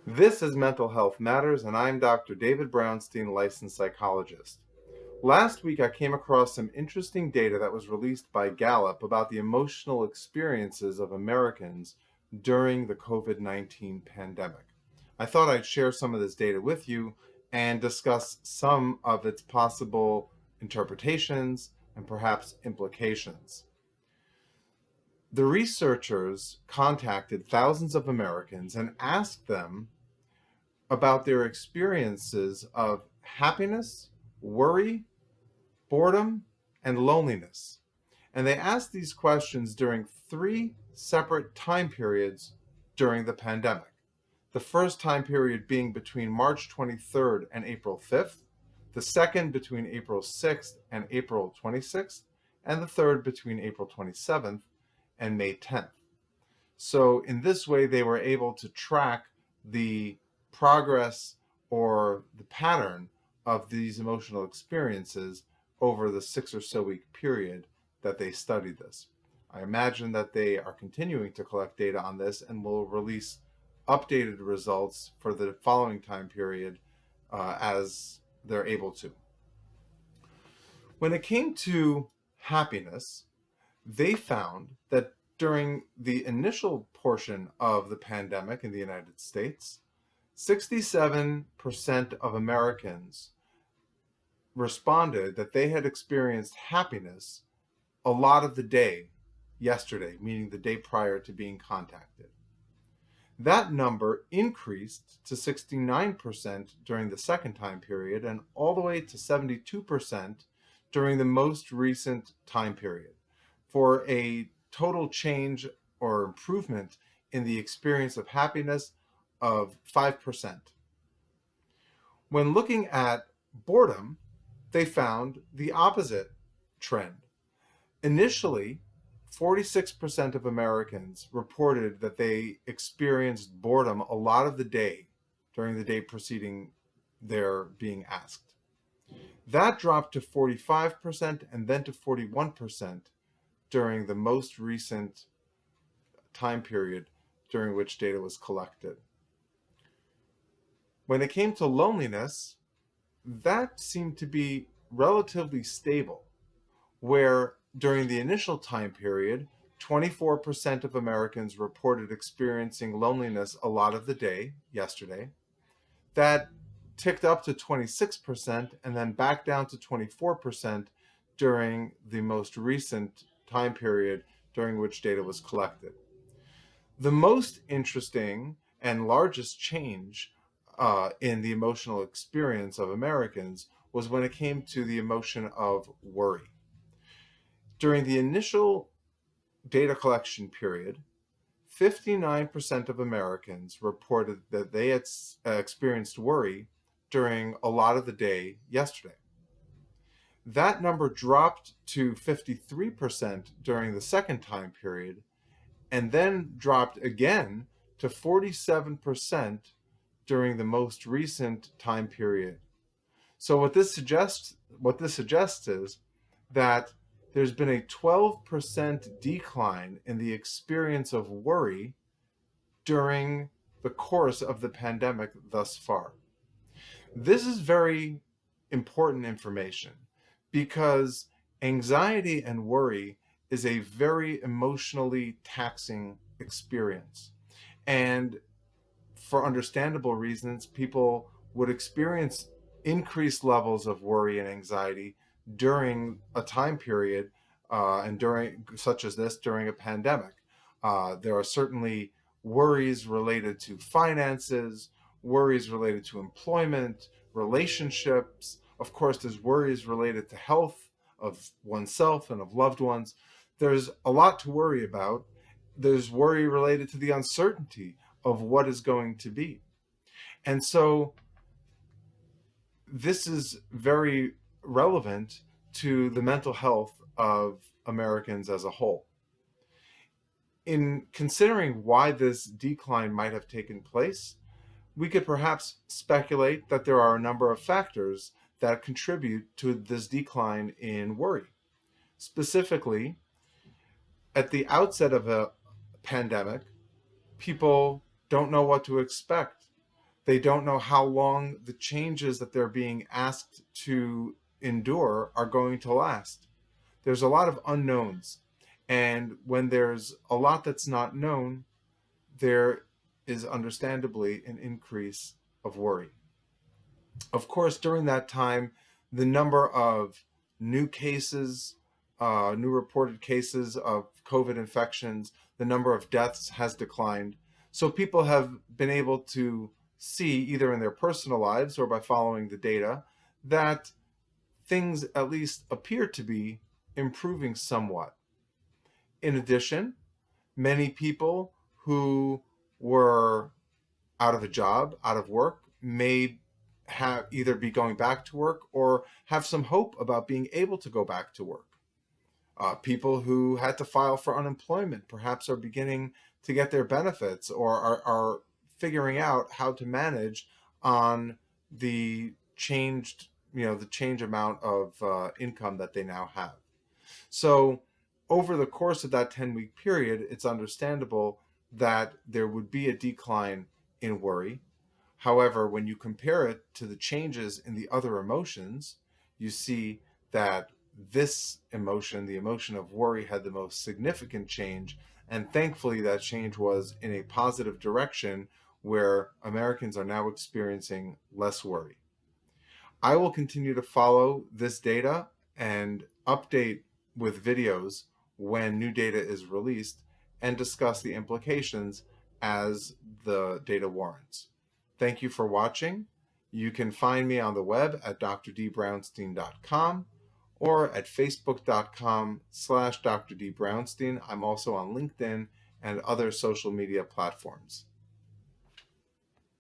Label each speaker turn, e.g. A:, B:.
A: This is Mental Health Matters, and I'm Dr. David Brownstein, licensed psychologist. Last week, I came across some interesting data that was released by Gallup about the emotional experiences of Americans during the COVID-19 pandemic. I thought I'd share some of this data with you and discuss some of its possible interpretations and perhaps implications. The researchers contacted thousands of Americans and asked them about their experiences of happiness, worry, boredom, and loneliness. And they asked these questions during three separate time periods during the pandemic. The first time period being between March 23rd and April 5th, the second between April 6th and April 26th, and the third between April 27th and May 10th. So in this way, they were able to track the progress or the pattern of these emotional experiences over the 6 or so week period that they studied this. I imagine that they are continuing to collect data on this and will release updated results for the following time period as they're able to. When it came to happiness, they found that during the initial portion of the pandemic in the United States, 67% of Americans responded that they had experienced happiness a lot of the day yesterday, meaning the day prior to being contacted. That number increased to 69% during the second time period and all the way to 72% during the most recent time period, for a total change or improvement in the experience of happiness of 5%. When looking at boredom, they found the opposite trend. Initially, 46% of Americans reported that they experienced boredom a lot of the day during the day preceding their being asked. That dropped to 45% and then to 41% during the most recent time period during which data was collected. When it came to loneliness, that seemed to be relatively stable, where during the initial time period, 24% of Americans reported experiencing loneliness a lot of the day yesterday. That ticked up to 26% and then back down to 24% during the most recent time period during which data was collected. The most interesting and largest change in the emotional experience of Americans was when it came to the emotion of worry. During the initial data collection period, 59% of Americans reported that they had experienced worry during a lot of the day yesterday. That number dropped to 53% during the second time period, and then dropped again to 47% during the most recent time period. So what this suggests is that there's been a 12% decline in the experience of worry during the course of the pandemic thus far. This is very important information because anxiety and worry is a very emotionally taxing experience. And for understandable reasons, people would experience increased levels of worry and anxiety during a time period and during such as this during a pandemic. There are certainly worries related to finances, worries related to employment, relationships. Of course, there's worries related to health of oneself and of loved ones. There's a lot to worry about. There's worry related to the uncertainty of what is going to be. And so this is very relevant to the mental health of Americans as a whole. In considering why this decline might have taken place, we could perhaps speculate that there are a number of factors that contribute to this decline in worry. Specifically, at the outset of a pandemic, people don't know what to expect. They don't know how long the changes that they're being asked to endure are going to last. There's a lot of unknowns. And when there's a lot that's not known, there is understandably an increase of worry. Of course, during that time, the number of new cases, new reported cases of COVID infections, the number of deaths has declined. So people have been able to see, either in their personal lives or by following the data, that things at least appear to be improving somewhat. In addition, many people who were out of a job, out of work, may have either be going back to work or have some hope about being able to go back to work. People who had to file for unemployment perhaps are beginning to get their benefits or are figuring out how to manage on the changed, the change amount of income that they now have. So over the course of that 10-week period, it's understandable that there would be a decline in worry. However, when you compare it to the changes in the other emotions, you see that this emotion, the emotion of worry, had the most significant change. And thankfully, that change was in a positive direction where Americans are now experiencing less worry. I will continue to follow this data and update with videos when new data is released and discuss the implications as the data warrants. Thank you for watching. You can find me on the web at drdbrownstein.com or at facebook.com/drdbrownstein. I'm also on LinkedIn and other social media platforms.